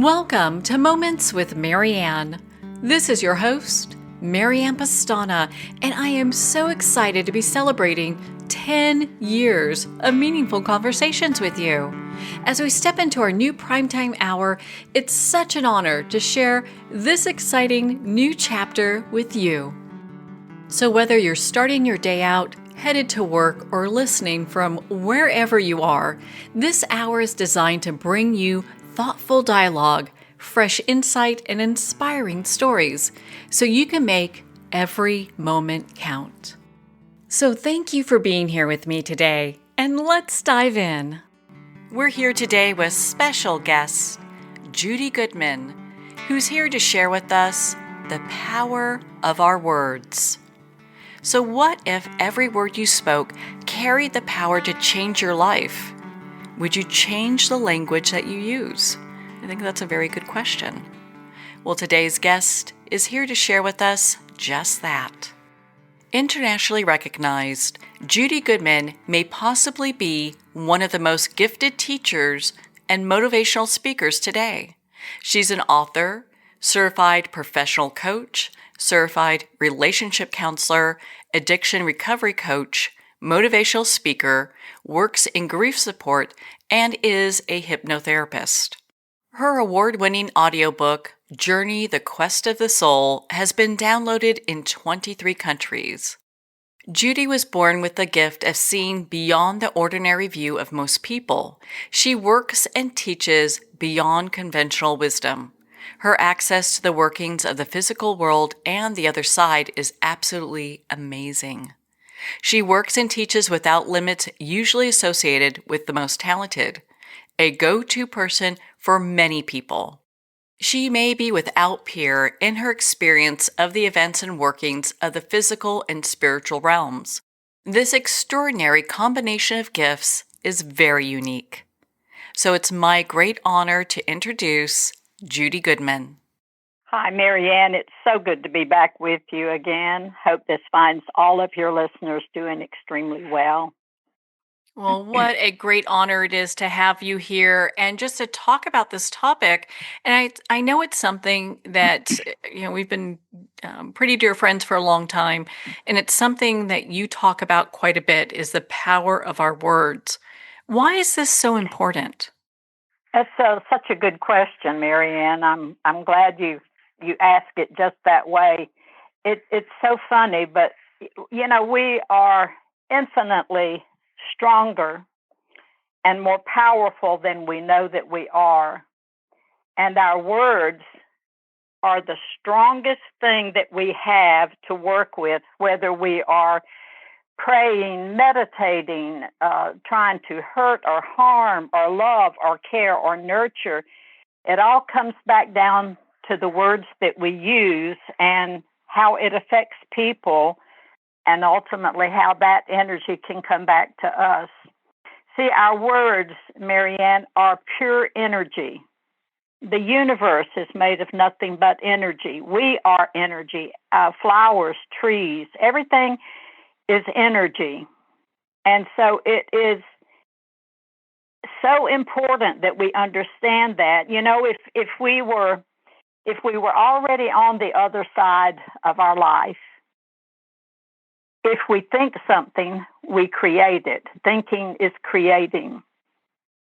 Welcome to Moments with Marianne. This is your host, Marianne Pastana, and I am so excited to be celebrating 10 years of meaningful conversations with you. As we step into our new primetime hour, it's such an honor to share this exciting new chapter with you. So whether you're starting your day out, headed to work, or listening from wherever you are, this hour is designed to bring you thoughtful dialogue, fresh insight, and inspiring stories so you can make every moment count. So thank you for being here with me today, and let's dive in. We're here today with special guest, Judy Goodman, who's here to share with us the power of our words. So what if every word you spoke carried the power to change your life? Would you change the language that you use? I think that's a very good question. Well, today's guest is here to share with us just that. Internationally recognized, Judy Goodman may possibly be one of the most gifted teachers and motivational speakers today. She's an author, certified professional coach, certified relationship counselor, addiction recovery coach, motivational speaker, works in grief support, and is a hypnotherapist. Her award-winning audiobook, Journey: The Quest of the Soul, has been downloaded in 23 countries. Judy was born with the gift of seeing beyond the ordinary view of most people. She works and teaches beyond conventional wisdom. Her access to the workings of the physical world and the other side is absolutely amazing. She works and teaches without limits usually associated with the most talented, a go-to person for many people. She may be without peer in her experience of the events and workings of the physical and spiritual realms. This extraordinary combination of gifts is very unique. So it's my great honor to introduce Judy Goodman. Hi, Marianne. It's so good to be back with you again. Hope this finds all of your listeners doing extremely well. Well, what a great honor it is to have you here and just to talk about this topic. And I know it's something that, we've been pretty dear friends for a long time. And it's something that you talk about quite a bit is the power of our words. Why is this so important? That's such a good question, Marianne. I'm glad you ask it just that way. It's so funny, but we are infinitely stronger and more powerful than we know that we are. And our words are the strongest thing that we have to work with, whether we are praying, meditating, trying to hurt or harm or love or care or nurture. It all comes back down to the words that we use and how it affects people, and ultimately how that energy can come back to us. See, our words, Marianne, are pure energy. The universe is made of nothing but energy. We are energy. Flowers, trees, everything is energy. And so it is so important that we understand that. If we were already on the other side of our life, if we think something, we create it. Thinking is creating.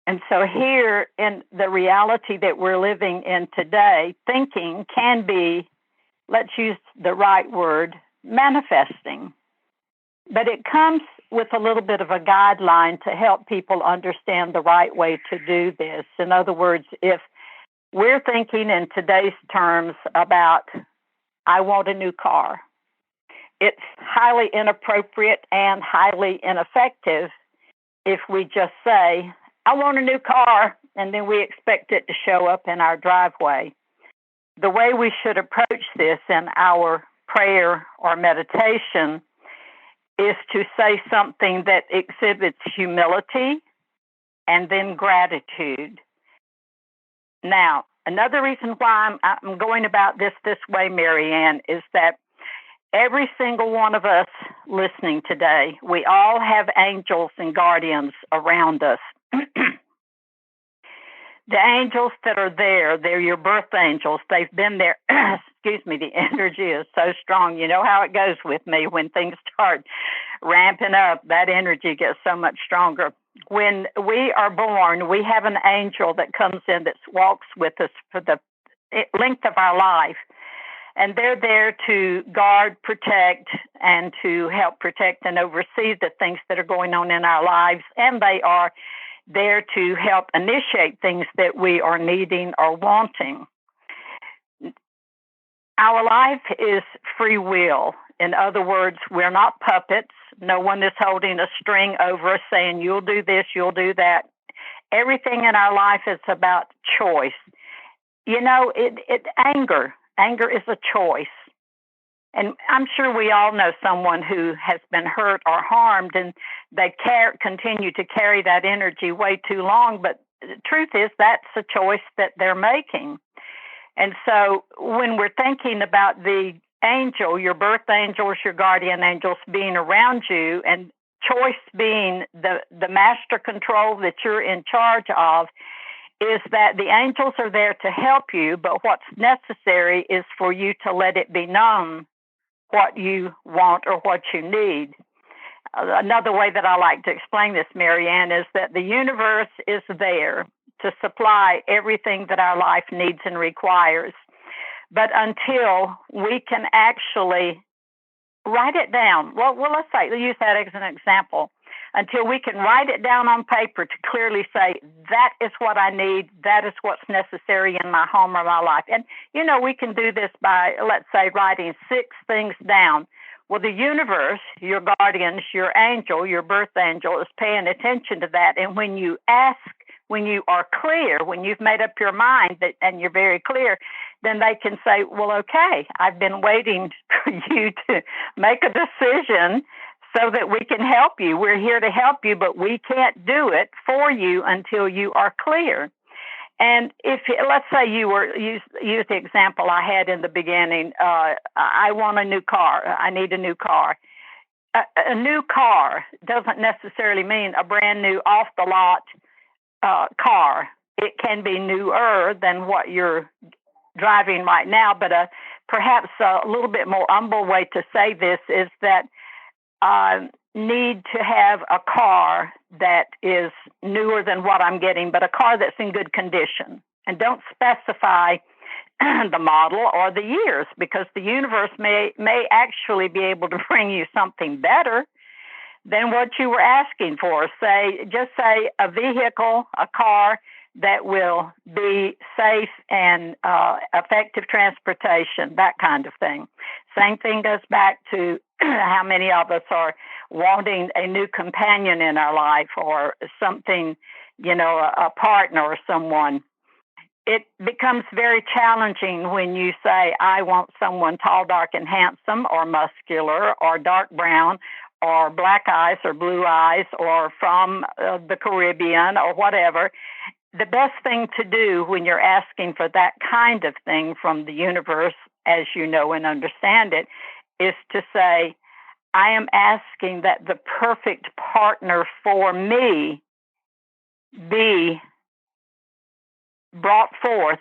And so here in the reality that we're living in today, thinking can be, let's use the right word, manifesting. But it comes with a little bit of a guideline to help people understand the right way to do this. In other words, if we're thinking in today's terms about, I want a new car, it's highly inappropriate and highly ineffective if we just say, I want a new car, and then we expect it to show up in our driveway. The way we should approach this in our prayer or meditation is to say something that exhibits humility and then gratitude. Now, another reason why I'm going about this way, Marianne, is that every single one of us listening today, we all have angels and guardians around us. The angels that are there, they're your birth angels. They've been there. Excuse me, the energy is so strong. You know how it goes with me when things start ramping up, that energy gets so much stronger. When we are born, we have an angel that comes in that walks with us for the length of our life. And they're there to guard, protect, and to help protect and oversee the things that are going on in our lives. And they are there to help initiate things that we are needing or wanting. Our life is free will. In other words, we're not puppets. No one is holding a string over us saying, you'll do this, you'll do that. Everything in our life is about choice. You know, anger is a choice. And I'm sure we all know someone who has been hurt or harmed, and they continue to carry that energy way too long. But the truth is, that's a choice that they're making. And so when we're thinking about the angel, your birth angels, your guardian angels being around you, and choice being the master control that you're in charge of, is that the angels are there to help you, but what's necessary is for you to let it be known what you want or what you need. Another way that I like to explain this, Marianne, is that the universe is there to supply everything that our life needs and requires. But until we can actually write it down, well, let's use that as an example. Until we can write it down on paper to clearly say, that is what I need, that is what's necessary in my home or my life. And, you know, we can do this by, let's say, writing 6 things down. Well, the universe, your guardians, your angel, your birth angel is paying attention to that. And when you ask, when you are clear, when you've made up your mind and you're very clear, then they can say, well, okay, I've been waiting for you to make a decision so that we can help you. We're here to help you, but we can't do it for you until you are clear. And let's say use the example I had in the beginning. I want a new car. I need a new car. A new car doesn't necessarily mean a brand new off the lot car. It can be newer than what you're driving right now, but perhaps a little bit more humble way to say this is that need to have a car that is newer than what I'm getting, but a car that's in good condition. And don't specify the model or the years, because the universe may actually be able to bring you something better than what you were asking for. Just say a vehicle, a car that will be safe and effective transportation, that kind of thing. Same thing goes back to how many of us are wanting a new companion in our life or something, a partner or someone. It becomes very challenging when you say, I want someone tall, dark, and handsome, or muscular, or dark brown, or black eyes, or blue eyes, or from the Caribbean, or whatever. The best thing to do when you're asking for that kind of thing from the universe, as you know and understand it, is to say, I am asking that the perfect partner for me be brought forth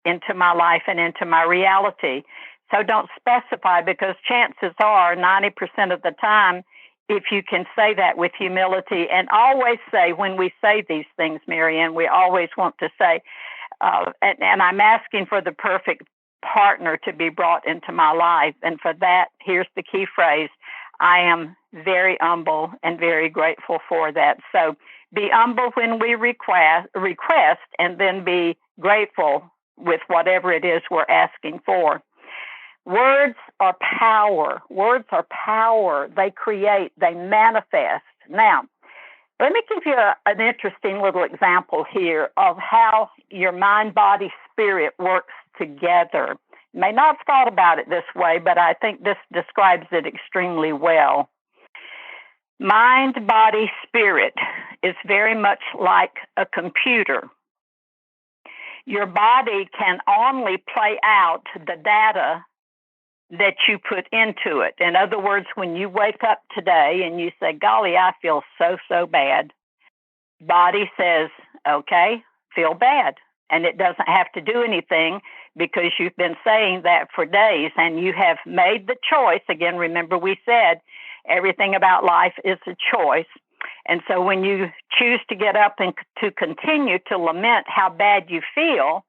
into my life and into my reality. So don't specify, because chances are 90% of the time, if you can say that with humility, and always say, when we say these things, Marianne, we always want to say, and I'm asking for the perfect partner to be brought into my life. And for that, here's the key phrase: I am very humble and very grateful for that. So be humble when we request, and then be grateful with whatever it is we're asking for. Words are power. Words are power. They create, they manifest. Now, let me give you an interesting little example here of how your mind, body, spirit works together. You may not have thought about it this way, but I think this describes it extremely well. Mind, body, spirit is very much like a computer. Your body can only play out the data that you put into it. In other words, when you wake up today and you say, golly, I feel so bad, body says, okay, feel bad. And it doesn't have to do anything because you've been saying that for days and you have made the choice. Again, remember we said everything about life is a choice. And so when you choose to get up and to continue to lament how bad you feel,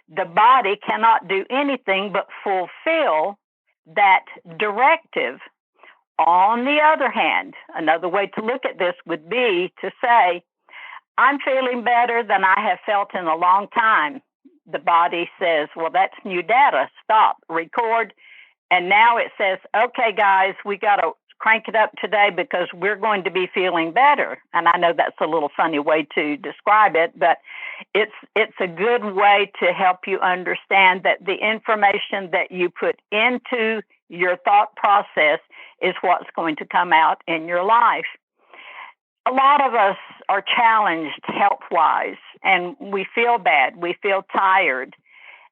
the body cannot do anything but fulfill that directive. On the other hand, another way to look at this would be to say, I'm feeling better than I have felt in a long time. The body says, well, that's new data. Stop, record. And now it says, okay, guys, we got to crank it up today because we're going to be feeling better. And I know that's a little funny way to describe it, but it's a good way to help you understand that the information that you put into your thought process is what's going to come out in your life. A lot of us are challenged health-wise, and we feel bad. We feel tired.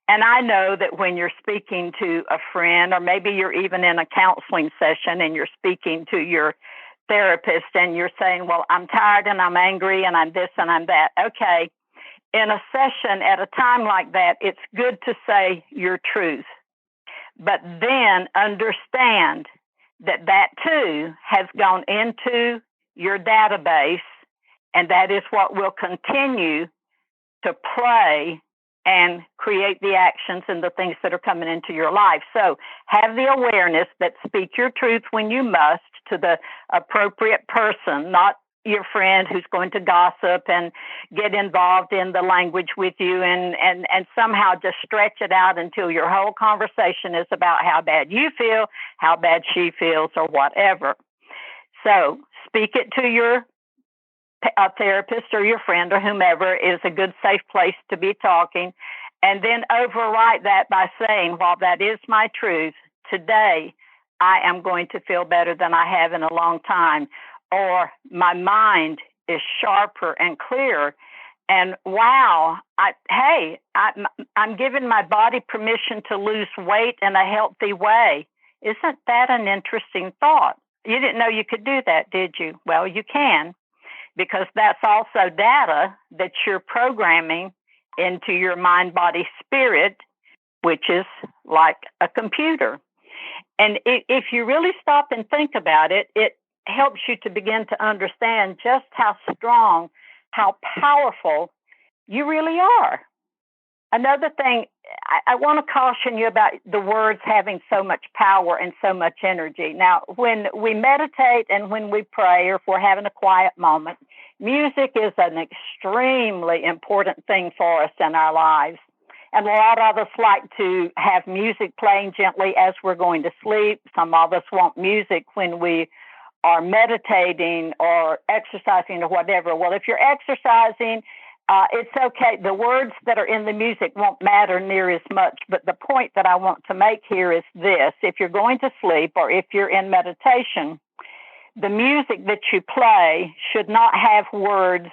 And I know that when you're speaking to a friend, or maybe you're even in a counseling session and you're speaking to your therapist and you're saying, well, I'm tired and I'm angry and I'm this and I'm that. Okay, in a session at a time like that, it's good to say your truth. But then understand that that too has gone into your database, and that is what will continue to play and create the actions and the things that are coming into your life. So have the awareness that speak your truth when you must to the appropriate person, not your friend who's going to gossip and get involved in the language with you and somehow just stretch it out until your whole conversation is about how bad you feel, how bad she feels, or whatever. So speak it to your therapist or your friend or whomever is a good, safe place to be talking, and then overwrite that by saying, while that is my truth, today I am going to feel better than I have in a long time, or my mind is sharper and clearer, and wow, I'm giving my body permission to lose weight in a healthy way. Isn't that an interesting thought? You didn't know you could do that, did you? Well, you can, because that's also data that you're programming into your mind, body, spirit, which is like a computer. And if you really stop and think about it, it helps you to begin to understand just how strong, how powerful you really are. Another thing, I want to caution you about the words having so much power and so much energy. Now, when we meditate and when we pray, or if we're having a quiet moment, music is an extremely important thing for us in our lives. And a lot of us like to have music playing gently as we're going to sleep. Some of us want music when we are meditating or exercising or whatever. Well, if you're exercising, it's okay. The words that are in the music won't matter near as much. But the point that I want to make here is this. If you're going to sleep or if you're in meditation, the music that you play should not have words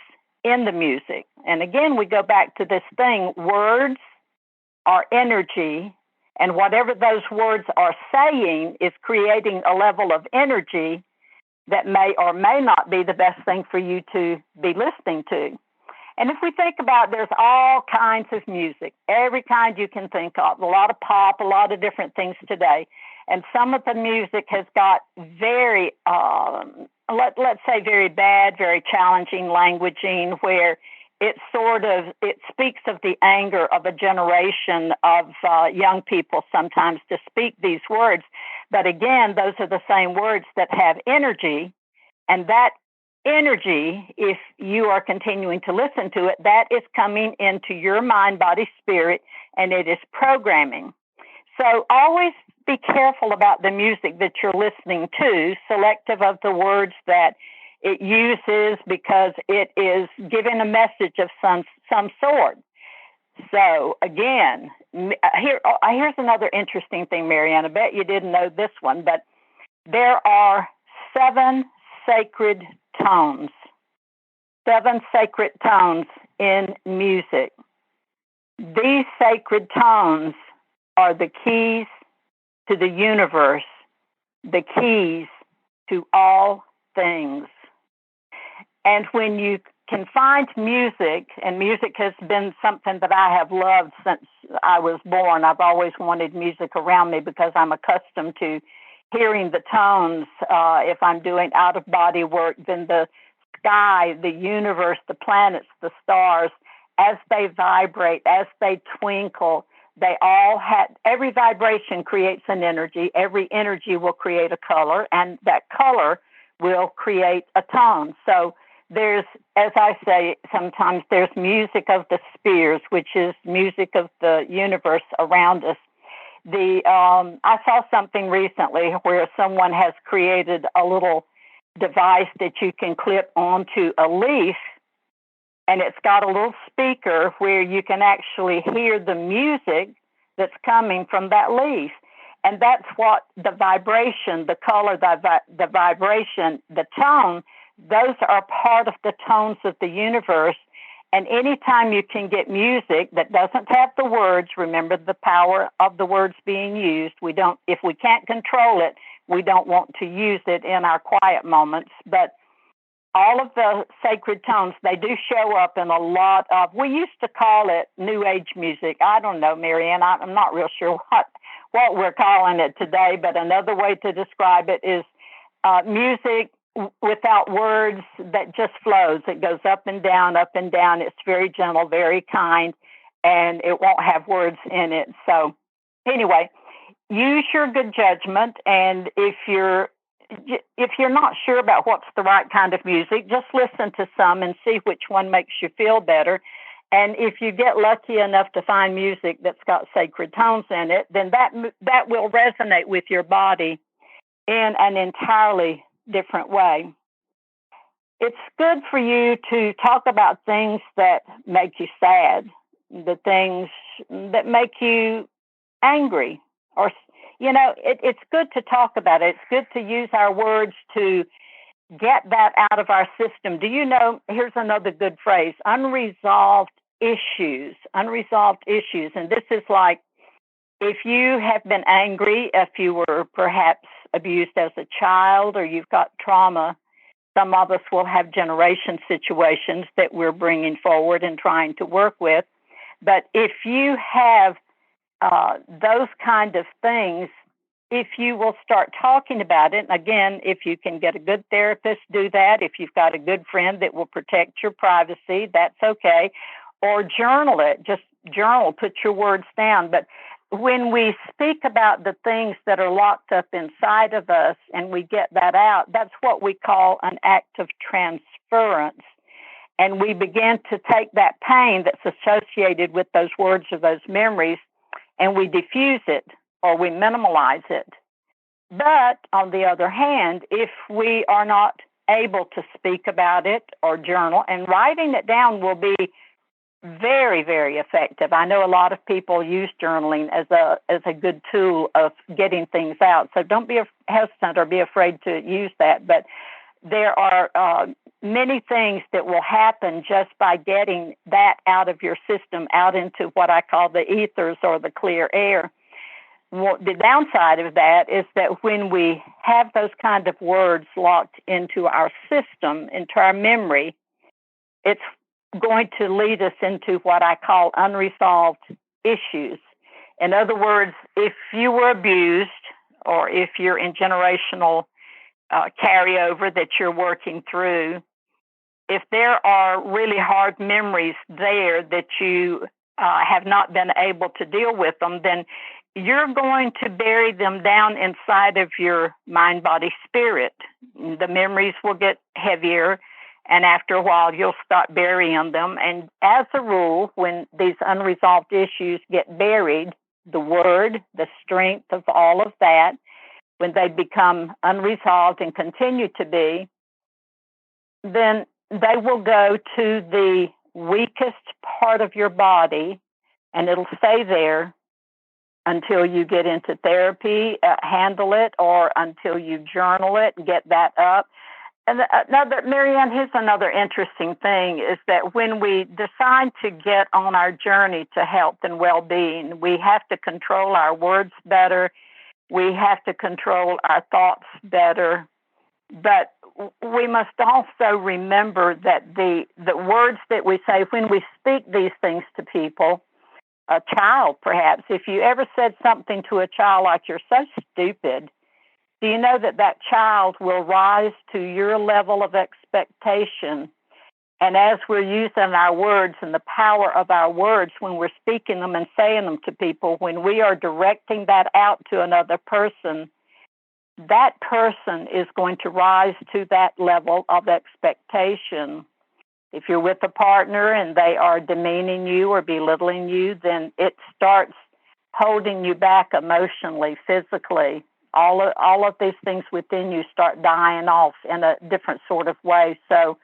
in the music. And again, we go back to this thing, words are energy, and whatever those words are saying is creating a level of energy that may or may not be the best thing for you to be listening to. And if we think about, there's all kinds of music, every kind you can think of, a lot of pop, a lot of different things today. And some of the music has got very, let's say very bad, very challenging languaging, where it speaks of the anger of a generation of young people sometimes to speak these words. But again, those are the same words that have energy, and that energy, if you are continuing to listen to it, that is coming into your mind, body, spirit, and it is programming. So always be careful about the music that you're listening to, selective of the words that it uses, because it is giving a message of some sort. So again, here's another interesting thing, Marianne. I bet you didn't know this one, but there are 7 sacred tones. 7 sacred tones in music. These sacred tones are the keys to the universe, the keys to all things. And when you can find music, and music has been something that I have loved since I was born. I've always wanted music around me because I'm accustomed to hearing the tones. If I'm doing out of body work, then the sky, the universe, the planets, the stars, as they vibrate, as they twinkle, they all have, every vibration creates an energy. Every energy will create a color, and that color will create a tone. So there's, as I say, sometimes there's music of the spheres, which is music of the universe around us. I saw something recently where someone has created a little device that you can clip onto a leaf, and it's got a little speaker where you can actually hear the music that's coming from that leaf. And that's what the vibration, the color, the vibration, the tone, those are part of the tones of the universe. And anytime you can get music that doesn't have the words, remember the power of the words being used. If we can't control it, we don't want to use it in our quiet moments. But all of the sacred tones, they do show up in a lot of, we used to call it New Age music. I don't know, Marianne, I'm not real sure what we're calling it today, but another way to describe it is music without words that just flows. It goes up and down, up and down. It's very gentle, very kind, and it won't have words in it. So anyway, use your good judgment, and if you're not sure about what's the right kind of music, just listen to some and see which one makes you feel better. And if you get lucky enough to find music that's got sacred tones in it, then that will resonate with your body in an entirely different way. It's good for you to talk about things that make you sad, the things that make you angry, or it's good to talk about it. It's good to use our words to get that out of our system. Do you know, here's another good phrase, unresolved issues. And this is like, if you have been angry, if you were perhaps abused as a child, or you've got trauma, some of us will have generation situations that we're bringing forward and trying to work with. But if you have those kind of things, if you will start talking about it, and again, if you can get a good therapist, do that. If you've got a good friend that will protect your privacy, that's okay. Or journal it. Just journal, put your words down. But when we speak about the things that are locked up inside of us and we get that out, that's what we call an act of transference. And we begin to take that pain that's associated with those words or those memories, and we diffuse it or we minimalize it. But on the other hand, if we are not able to speak about it or journal, and writing it down will be very, very effective. I know a lot of people use journaling as a good tool of getting things out. So don't be hesitant or be afraid to use that. But there are many things that will happen just by getting that out of your system, out into what I call the ethers or the clear air. Well, the downside of that is that when we have those kind of words locked into our system, into our memory, it's going to lead us into what I call unresolved issues. In other words, if you were abused, or if you're in generational carryover that you're working through, if there are really hard memories there that you have not been able to deal with them, then you're going to bury them down inside of your mind, body, spirit. The memories will get heavier, and after a while, you'll start burying them. And as a rule, when these unresolved issues get buried, the word, the strength of all of that, when they become unresolved and continue to be, then they will go to the weakest part of your body, and it'll stay there until you get into therapy, handle it, or until you journal it and get that up. And Marianne, here's another interesting thing, is that when we decide to get on our journey to health and well-being, we have to control our words better. We have to control our thoughts better. But we must also remember that the words that we say when we speak these things to people, a child perhaps, if you ever said something to a child like, "You're so stupid," do you know that that child will rise to your level of expectation? And as we're using our words and the power of our words, when we're speaking them and saying them to people, when we are directing that out to another person, that person is going to rise to that level of expectation. If you're with a partner and they are demeaning you or belittling you, then it starts holding you back emotionally, physically. All of these things within you start dying off in a different sort of way. So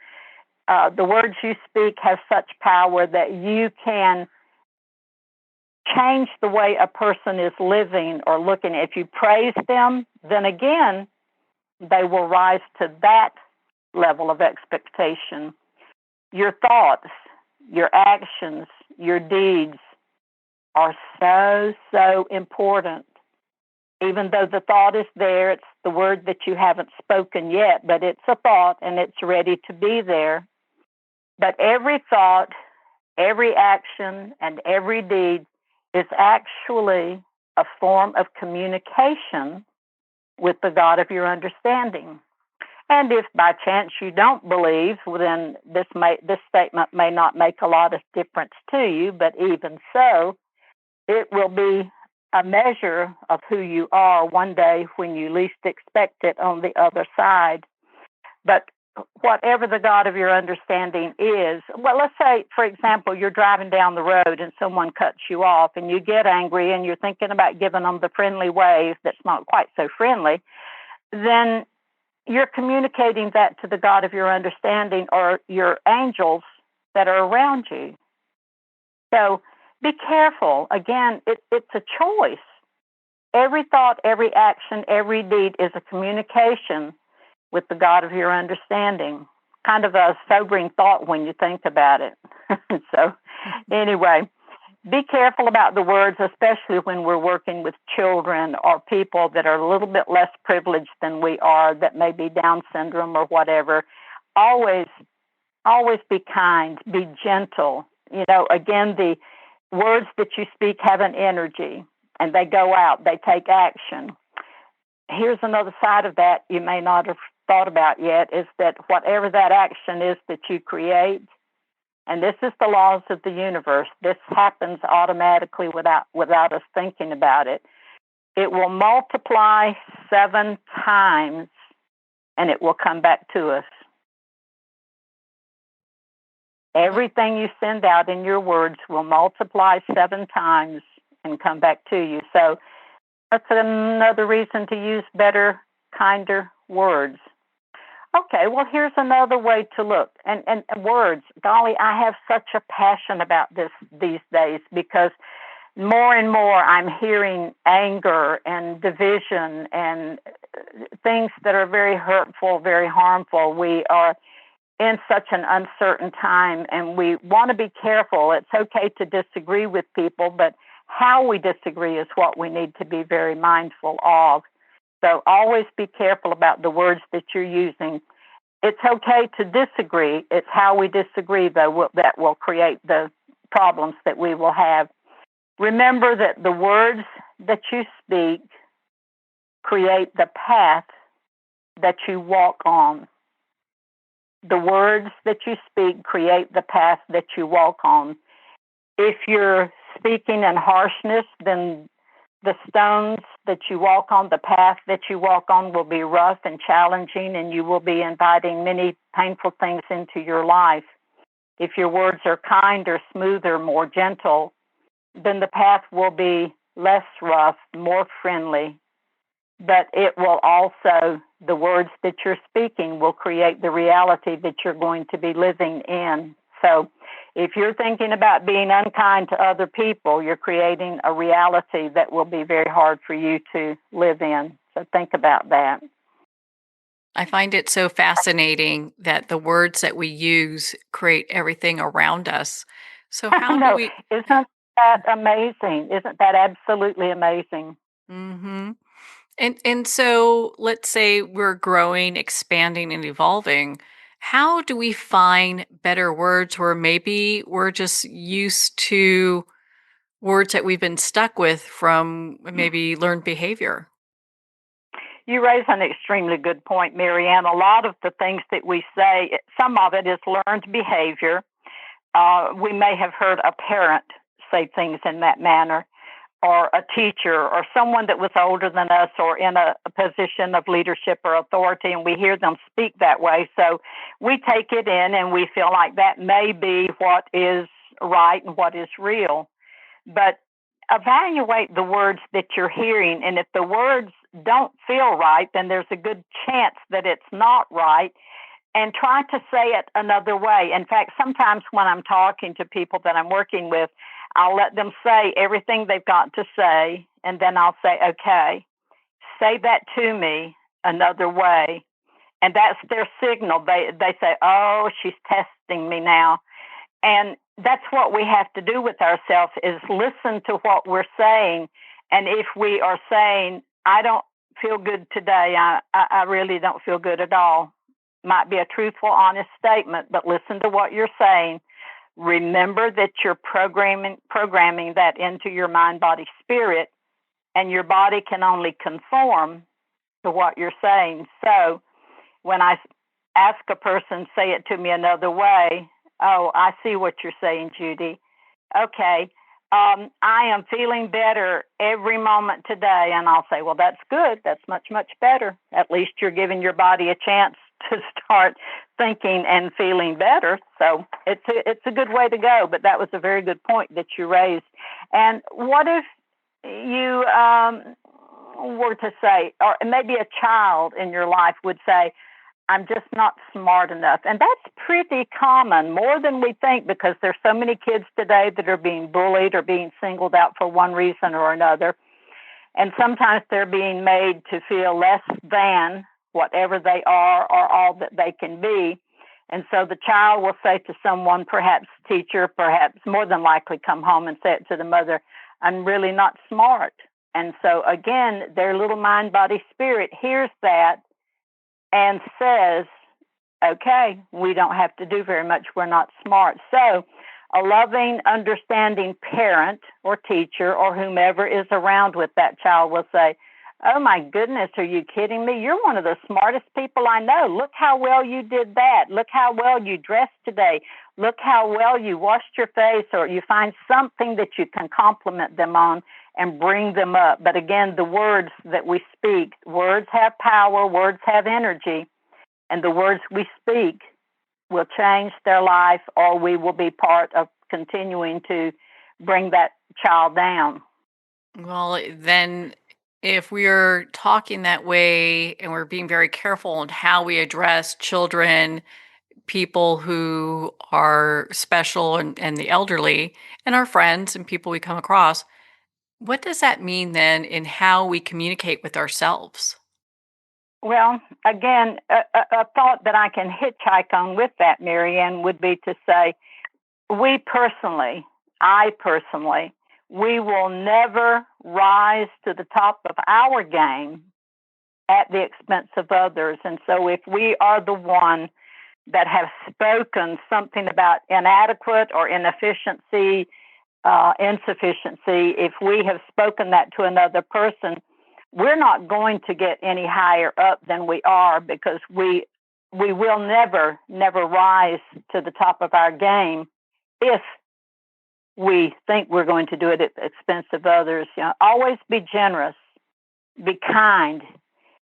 the words you speak have such power that you can change the way a person is living or looking. If you praise them, then again, they will rise to that level of expectation. Your thoughts, your actions, your deeds are so important. Even though the thought is there, it's the word that you haven't spoken yet, but it's a thought and it's ready to be there. But every thought, every action, and every deed is actually a form of communication with the God of your understanding. And if by chance you don't believe, well, then this statement may not make a lot of difference to you, but even so, it will be a measure of who you are one day when you least expect it on the other side. But whatever the God of your understanding is, well, let's say, for example, you're driving down the road and someone cuts you off and you get angry and you're thinking about giving them the friendly wave that's not quite so friendly, then you're communicating that to the God of your understanding or your angels that are around you. So be careful. Again, it's a choice. Every thought, every action, every deed is a communication with the God of your understanding. Kind of a sobering thought when you think about it. So anyway, be careful about the words, especially when we're working with children or people that are a little bit less privileged than we are, that may be Down syndrome or whatever. Always be kind, be gentle. You know, again, the words that you speak have an energy and they go out, they take action. Here's another side of that you may not have thought about yet, is that whatever that action is that you create, and this is the laws of the universe, this happens automatically without us thinking about it, it will multiply 7 times and it will come back to us. Everything you send out in your words will multiply 7 times and come back to you. So that's another reason to use better, kinder words. Okay, well, here's another way to look. And words, golly, I have such a passion about this these days because more and more I'm hearing anger and division and things that are very hurtful, very harmful. We are in such an uncertain time and we want to be careful. It's okay to disagree with people, but how we disagree is what we need to be very mindful of. So always be careful about the words that you're using. It's okay to disagree. It's how we disagree, though, that will create the problems that we will have. Remember that the words that you speak create the path that you walk on. The words that you speak create the path that you walk on. If you're speaking in harshness, then the stones that you walk on, the path that you walk on will be rough and challenging, and you will be inviting many painful things into your life. If your words are kinder, smoother, more gentle, then the path will be less rough, more friendly. But it will also, the words that you're speaking will create the reality that you're going to be living in. So if you're thinking about being unkind to other people, you're creating a reality that will be very hard for you to live in. So think about that. I find it so fascinating that the words that we use create everything around us. So I how do know. we Isn't that amazing? Isn't that absolutely amazing? Mhm. And so let's say we're growing, expanding, and evolving. How do we find better words where maybe we're just used to words that we've been stuck with from maybe learned behavior? You raise an extremely good point, Marianne. A lot of the things that we say, some of it is learned behavior. We may have heard a parent say things in that manner, or a teacher, or someone that was older than us, or in a position of leadership or authority, and we hear them speak that way. So we take it in and we feel like that may be what is right and what is real. But evaluate the words that you're hearing. And if the words don't feel right, then there's a good chance that it's not right. And try to say it another way. In fact, sometimes when I'm talking to people that I'm working with, I'll let them say everything they've got to say. And then I'll say, okay, say that to me another way. And that's their signal. They say, oh, she's testing me now. And that's what we have to do with ourselves is listen to what we're saying. And if we are saying, I don't feel good today, I really don't feel good at all, might be a truthful, honest statement, but listen to what you're saying. Remember that you're programming that into your mind, body, spirit, and your body can only conform to what you're saying. So when I ask a person, say it to me another way, oh, I see what you're saying, Judy. Okay, I am feeling better every moment today. And I'll say, well, that's good. That's much, much better. At least you're giving your body a chance to start thinking and feeling better. So it's a good way to go. But that was a very good point that you raised. And what if you were to say, or maybe a child in your life would say, I'm just not smart enough. And that's pretty common, more than we think, because there's so many kids today that are being bullied or being singled out for one reason or another. And sometimes they're being made to feel less than whatever they are or all that they can be. And so the child will say to someone, perhaps teacher, perhaps more than likely come home and say it to the mother, I'm really not smart. And so again, their little mind, body, spirit hears that and says, okay, we don't have to do very much. We're not smart. So a loving, understanding parent or teacher or whomever is around with that child will say, oh my goodness, are you kidding me? You're one of the smartest people I know. Look how well you did that. Look how well you dressed today. Look how well you washed your face, or you find something that you can compliment them on and bring them up. But again, the words that we speak, words have power, words have energy, and the words we speak will change their life, or we will be part of continuing to bring that child down. Well, then, if we're talking that way and we're being very careful on how we address children, people who are special and the elderly, and our friends and people we come across, what does that mean then in how we communicate with ourselves? Well, again, a thought that I can hitchhike on with that, Marianne, would be to say, we personally, I personally, we will never rise to the top of our game at the expense of others. And so if we are the one that have spoken something about inadequate or inefficiency, insufficiency, if we have spoken that to another person, we're not going to get any higher up than we are, because we will never rise to the top of our game if we think we're going to do it at the expense of others. You know, always be generous, be kind.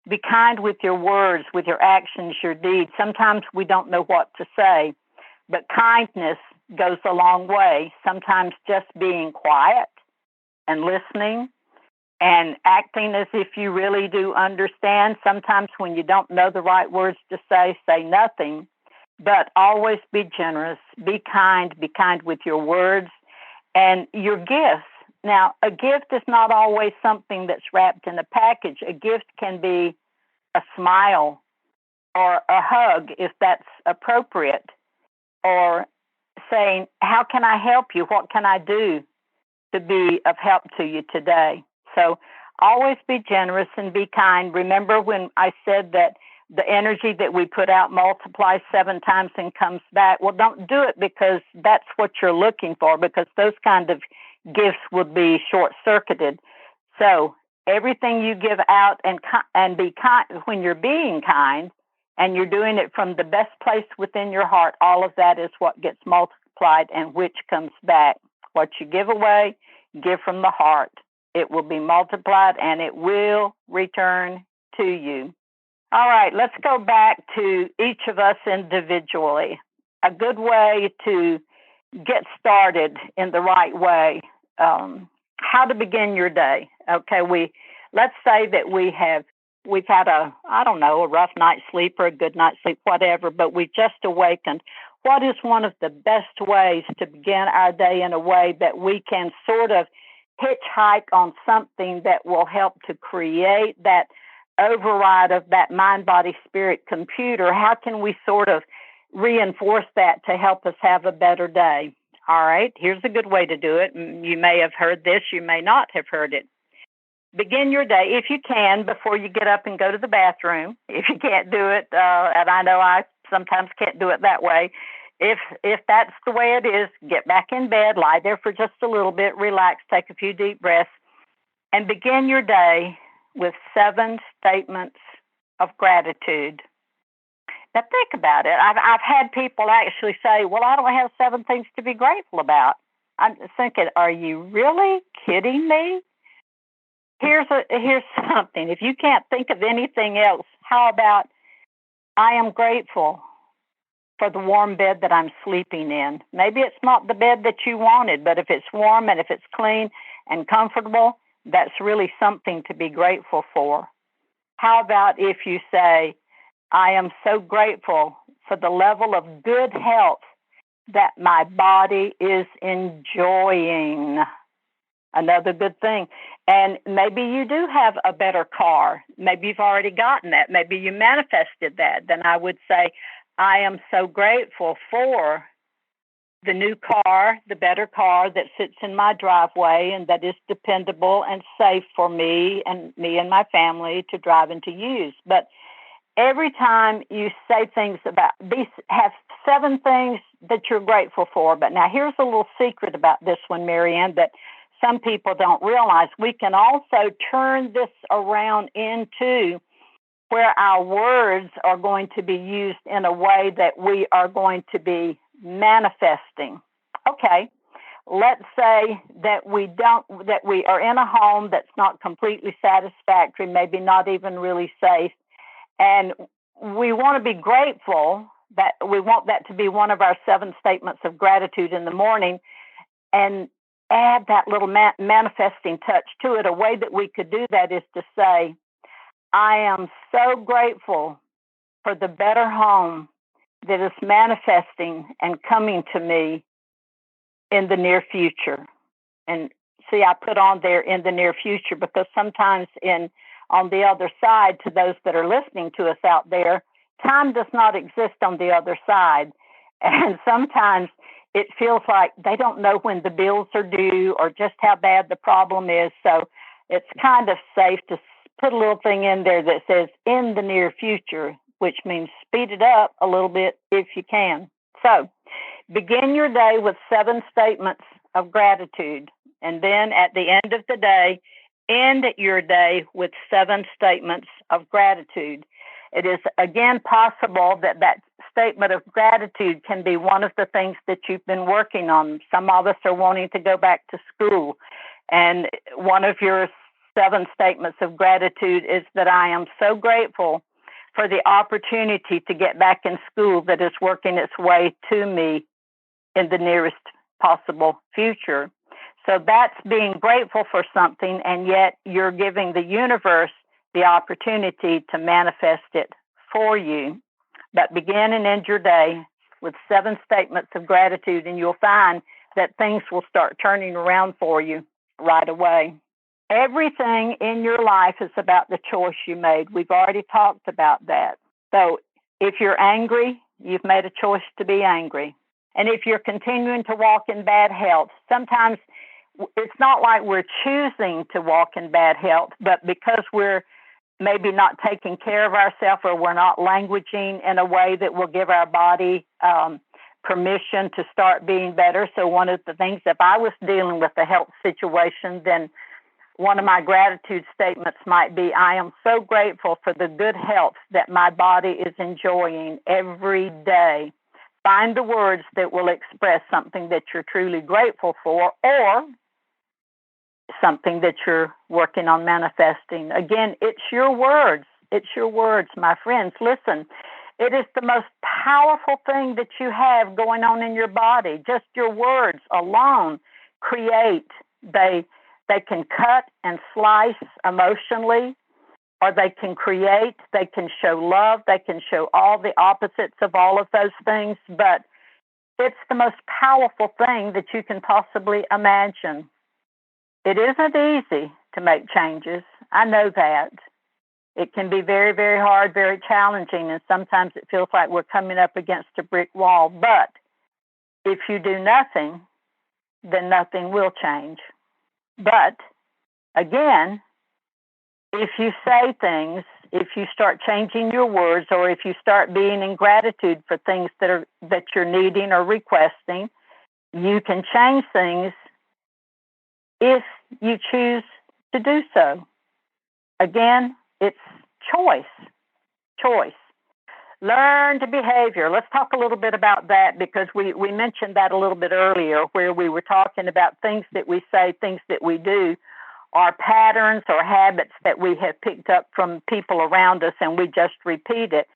Be kind with your words, with your actions, your deeds. Sometimes we don't know what to say, but kindness goes a long way. Sometimes just being quiet and listening and acting as if you really do understand. Sometimes when you don't know the right words to say nothing, but always be generous, be kind with your words and your gifts. Now, a gift is not always something that's wrapped in a package. A gift can be a smile or a hug if that's appropriate, or saying, how can I help you? What can I do to be of help to you today? So Always be generous and be kind. Remember when I said that the energy that we put out multiplies 7 times and comes back? Well, don't do it because that's what you're looking for, because those kind of gifts would be short-circuited. So everything you give out and be kind, when you're being kind and you're doing it from the best place within your heart, all of that is what gets multiplied and which comes back. What you give away, give from the heart. It will be multiplied and it will return to you. All right, let's go back to each of us individually. A good way to get started in the right way. How to begin your day. Okay, let's say that we've had a rough night's sleep or a good night's sleep, whatever, but we just awakened. What is one of the best ways to begin our day in a way that we can sort of hitchhike on something that will help to create that override of that mind, body, spirit computer? How can we sort of reinforce that to help us have a better day? All right, here's a good way to do it. You may have heard this, you may not have heard it. Begin your day, if you can, before you get up and go to the bathroom. If you can't do it, and I know I sometimes can't do it that way, if that's the way it is, get back in bed, lie there for just a little bit, relax, take a few deep breaths, and begin your day with 7 statements of gratitude. Now think about it. I've had people actually say, well, I don't have 7 things to be grateful about. I'm thinking, are you really kidding me? Here's something. If you can't think of anything else, how about I am grateful for the warm bed that I'm sleeping in. Maybe it's not the bed that you wanted, but if it's warm and if it's clean and comfortable, that's really something to be grateful for. How about if you say, I am so grateful for the level of good health that my body is enjoying. Another good thing. And maybe you do have a better car. Maybe you've already gotten that. Maybe you manifested that. Then I would say, I am so grateful for the new car, the better car that sits in my driveway and that is dependable and safe for me and my family to drive and to use. But every time you say things about these, have 7 things that you're grateful for. But now here's a little secret about this one, Marianne, that some people don't realize. We can also turn this around into where our words are going to be used in a way that we are going to be manifesting. Okay, let's say that we are in a home that's not completely satisfactory, maybe not even really safe, and we want to be grateful. That we want that to be one of our 7 statements of gratitude in the morning, and add that little manifesting touch to it. A way that we could do that is to say, I am so grateful for the better home that is manifesting and coming to me in the near future. And see, I put on there in the near future because sometimes on the other side, to those that are listening to us out there, time does not exist on the other side. And sometimes it feels like they don't know when the bills are due or just how bad the problem is. So it's kind of safe to put a little thing in there that says in the near future, which means speed it up a little bit if you can. So begin your day with 7 statements of gratitude. And then at the end of the day, end your day with 7 statements of gratitude. It is, again, possible that statement of gratitude can be one of the things that you've been working on. Some of us are wanting to go back to school, and one of your 7 statements of gratitude is that I am so grateful for the opportunity to get back in school that is working its way to me in the nearest possible future. So that's being grateful for something, and yet you're giving the universe the opportunity to manifest it for you. But begin and end your day with 7 statements of gratitude, and you'll find that things will start turning around for you right away. Everything in your life is about the choice you made. We've already talked about that. So if you're angry, you've made a choice to be angry. And if you're continuing to walk in bad health, sometimes it's not like we're choosing to walk in bad health, but because we're maybe not taking care of ourselves, or we're not languaging in a way that will give our body permission to start being better. So one of the things, if I was dealing with a health situation, then one of my gratitude statements might be, I am so grateful for the good health that my body is enjoying every day. Find the words that will express something that you're truly grateful for, or something that you're working on manifesting. Again, it's your words. It's your words, my friends. Listen, it is the most powerful thing that you have going on in your body. Just your words alone create. They can cut and slice emotionally, or they can create, they can show love, they can show all the opposites of all of those things, but it's the most powerful thing that you can possibly imagine. It isn't easy to make changes. I know that. It can be very, very hard, very challenging, and sometimes it feels like we're coming up against a brick wall. But if you do nothing, then nothing will change. But again, if you say things, if you start changing your words, or if you start being in gratitude for things that you're needing or requesting, you can change things if you choose to do so. Again, it's choice. Learned behavior. Let's talk a little bit about that, because we mentioned that a little bit earlier, where we were talking about things that we say, things that we do, are patterns or habits that we have picked up from people around us, and we just repeat it.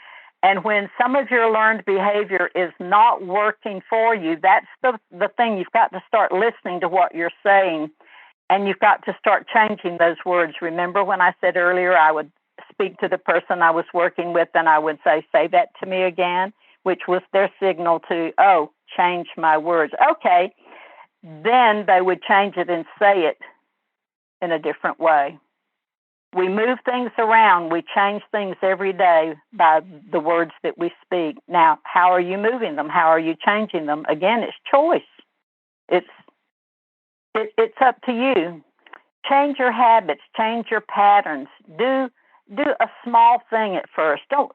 And when some of your learned behavior is not working for you, that's the thing. You've got to start listening to what you're saying, and you've got to start changing those words. Remember when I said earlier I would speak to the person I was working with, and I would say that to me again, which was their signal to, change my words. Okay, then they would change it and say it in a different way. We move things around. We change things every day by the words that we speak. Now, how are you moving them? How are you changing them? Again, it's choice. It's up to you. Change your habits. Change your patterns. Do a small thing at first. Don't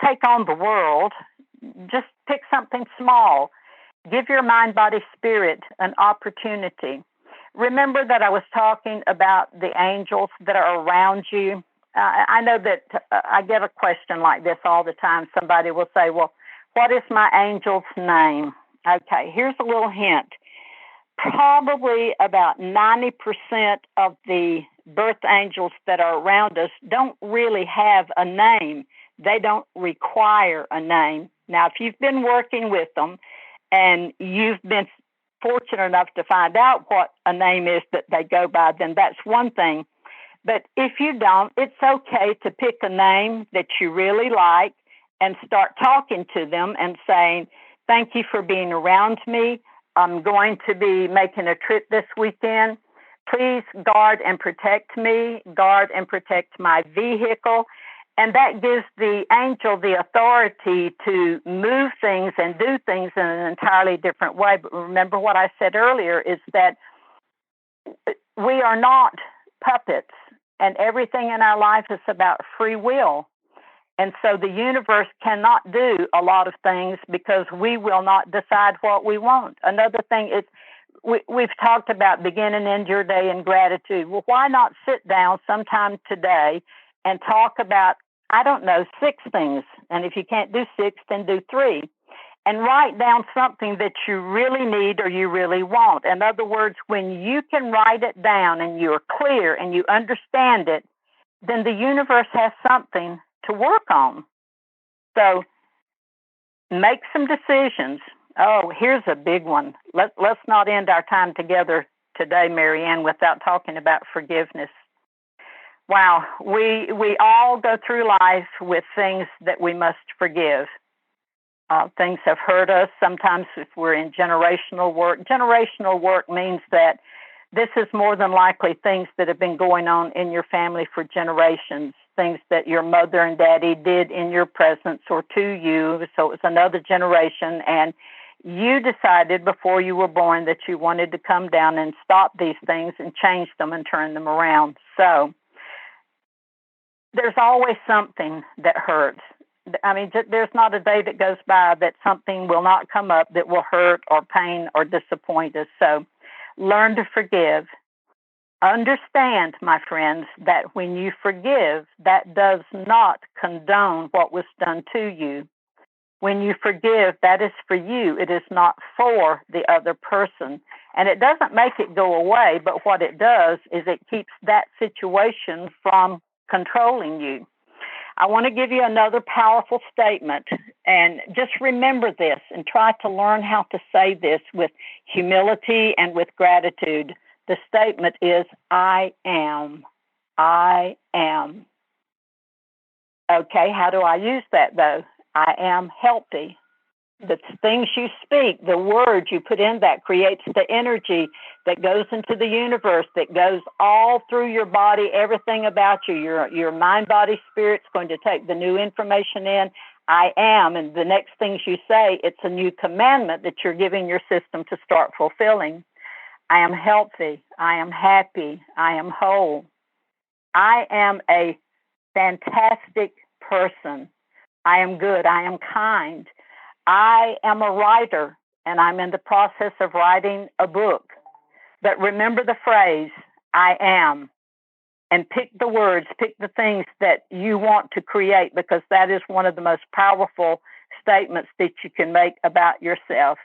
take on the world. Just pick something small. Give your mind, body, spirit an opportunity. Remember that I was talking about the angels that are around you. I know that I get a question like this all the time. Somebody will say, well, what is my angel's name? Okay, here's a little hint. Probably about 90% of the birth angels that are around us don't really have a name. They don't require a name. Now, if you've been working with them and you've been fortunate enough to find out what a name is that they go by, then that's one thing. But if you don't, it's okay to pick a name that you really like and start talking to them and saying, thank you for being around me. I'm going to be making a trip this weekend. Please guard and protect me, guard and protect my vehicle. And that gives the angel the authority to move things and do things in an entirely different way. But remember what I said earlier is that we are not puppets, and everything in our life is about free will. And so the universe cannot do a lot of things because we will not decide what we want. Another thing is, we've talked about beginning and end your day in gratitude. Well, why not sit down sometime today and talk about, 6 things. And if you can't do 6, then do 3. And write down something that you really need or you really want. In other words, when you can write it down and you're clear and you understand it, then the universe has something to work on. So make some decisions. Oh, here's a big one. Let's not end our time together today, Marianne, without talking about forgiveness. Wow, we all go through life with things that we must forgive. Things have hurt us. Sometimes if we're in generational work means that this is more than likely things that have been going on in your family for generations, things that your mother and daddy did in your presence or to you. So it's another generation, and You decided before you were born that you wanted to come down and stop these things and change them and turn them around. So there's always something that hurts. I mean, there's not a day that goes by that something will not come up that will hurt or pain or disappoint us. So learn to forgive. Understand, my friends, that when you forgive, that does not condone what was done to you. When you forgive, that is for you. It is not for the other person. And it doesn't make it go away, but what it does is it keeps that situation from controlling you. I want to give you another powerful statement, and just remember this and try to learn how to say this with humility and with gratitude. The statement is, I am. I am. Okay, how do I use that, though? I am healthy. The things you speak, the words you put in that creates the energy that goes into the universe, that goes all through your body, everything about you, your mind, body, spirit's going to take the new information in. I am, and the next things you say, it's a new commandment that you're giving your system to start fulfilling. I am healthy. I am happy. I am whole. I am a fantastic person. I am good. I am kind. I am a writer, and I'm in the process of writing a book. But remember the phrase, I am, and pick the words, pick the things that you want to create, because that is one of the most powerful statements that you can make about yourself.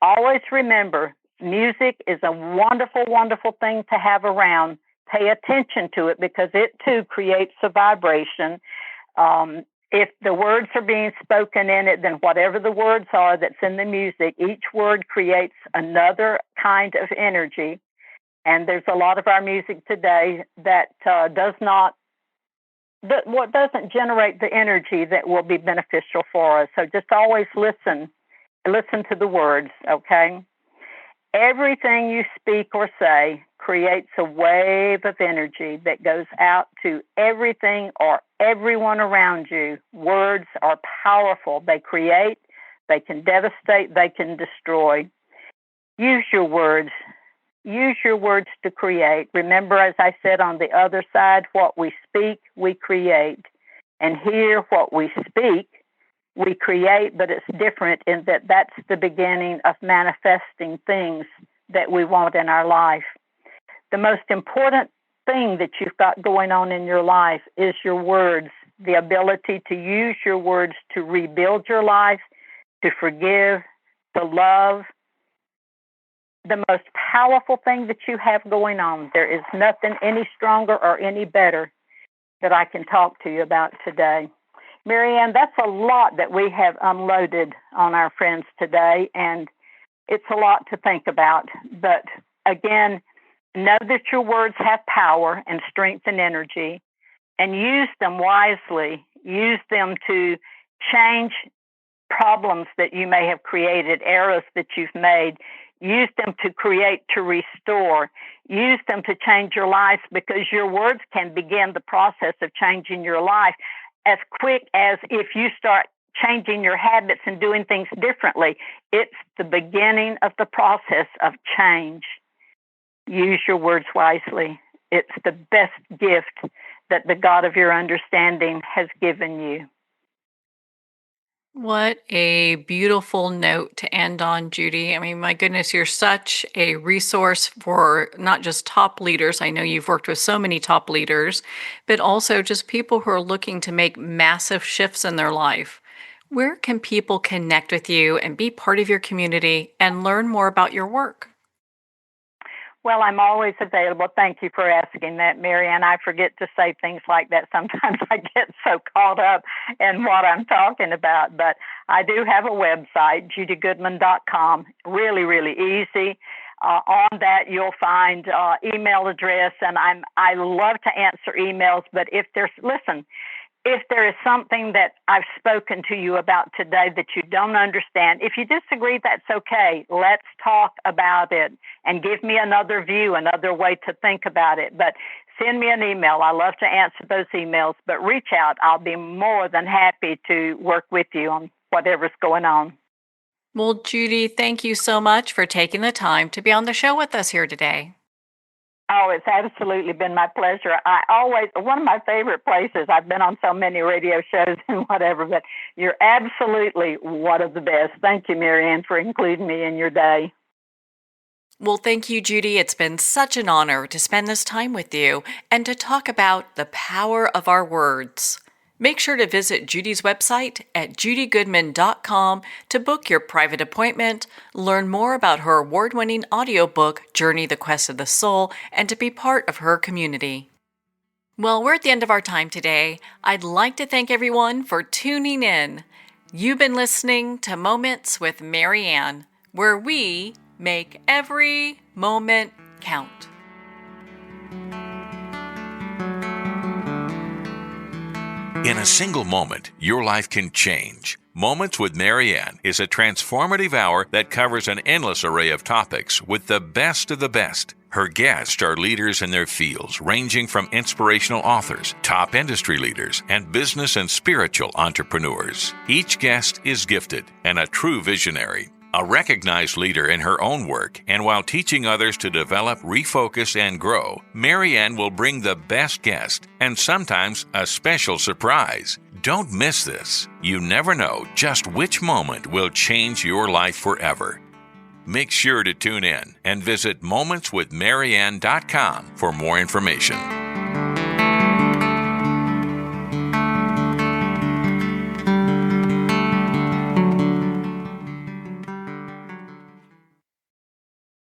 Always remember, music is a wonderful, wonderful thing to have around. Pay attention to it because it too creates a vibration. If the words are being spoken in it, then whatever the words are that's in the music, each word creates another kind of energy. And there's a lot of our music today that doesn't generate the energy that will be beneficial for us. So just always listen to the words, okay? Everything you speak or say creates a wave of energy that goes out to everything or everyone around you. Words are powerful. They create, they can devastate, they can destroy. Use your words. Use your words to create. Remember, as I said on the other side, what we speak, we create. And here, what we speak, we create, but it's different in that that's the beginning of manifesting things that we want in our life. The most important thing that you've got going on in your life is your words, the ability to use your words to rebuild your life, to forgive, to love. The most powerful thing that you have going on. There is nothing any stronger or any better that I can talk to you about today. Marianne, that's a lot that we have unloaded on our friends today, and it's a lot to think about. But again, know that your words have power and strength and energy, and use them wisely. Use them to change problems that you may have created, errors that you've made. Use them to create, to restore. Use them to change your life, because your words can begin the process of changing your life as quick as if you start changing your habits and doing things differently. It's the beginning of the process of change. Use your words wisely. It's the best gift that the God of your understanding has given you. What a beautiful note to end on, Judy. I mean, my goodness, you're such a resource for not just top leaders. I know you've worked with so many top leaders, but also just people who are looking to make massive shifts in their life. Where can people connect with you and be part of your community and learn more about your work? Well, I'm always available. Thank you for asking that, Marianne. I forget to say things like that. Sometimes I get so caught up in what I'm talking about. But I do have a website, judygoodman.com. Really, really easy. On that, you'll find email address, and I love to answer emails. But if there is something that I've spoken to you about today that you don't understand, if you disagree, that's okay. Let's talk about it and give me another view, another way to think about it. But send me an email. I love to answer those emails, but reach out. I'll be more than happy to work with you on whatever's going on. Well, Judy, thank you so much for taking the time to be on the show with us here today. Oh, it's absolutely been my pleasure. One of my favorite places, I've been on so many radio shows and whatever, but you're absolutely one of the best. Thank you, Marianne, for including me in your day. Well, thank you, Judy. It's been such an honor to spend this time with you and to talk about the power of our words. Make sure to visit Judy's website at judygoodman.com to book your private appointment, learn more about her award-winning audiobook, Journey: The Quest of the Soul, and to be part of her community. Well, we're at the end of our time today. I'd like to thank everyone for tuning in. You've been listening to Moments with Marianne, where we make every moment count. In a single moment, your life can change. Moments with Marianne is a transformative hour that covers an endless array of topics with the best of the best. Her guests are leaders in their fields, ranging from inspirational authors, top industry leaders, and business and spiritual entrepreneurs. Each guest is gifted and a true visionary, a recognized leader in her own work, and while teaching others to develop, refocus, and grow, Marianne will bring the best guest and sometimes a special surprise. Don't miss this. You never know just which moment will change your life forever. Make sure to tune in and visit momentswithmarianne.com for more information.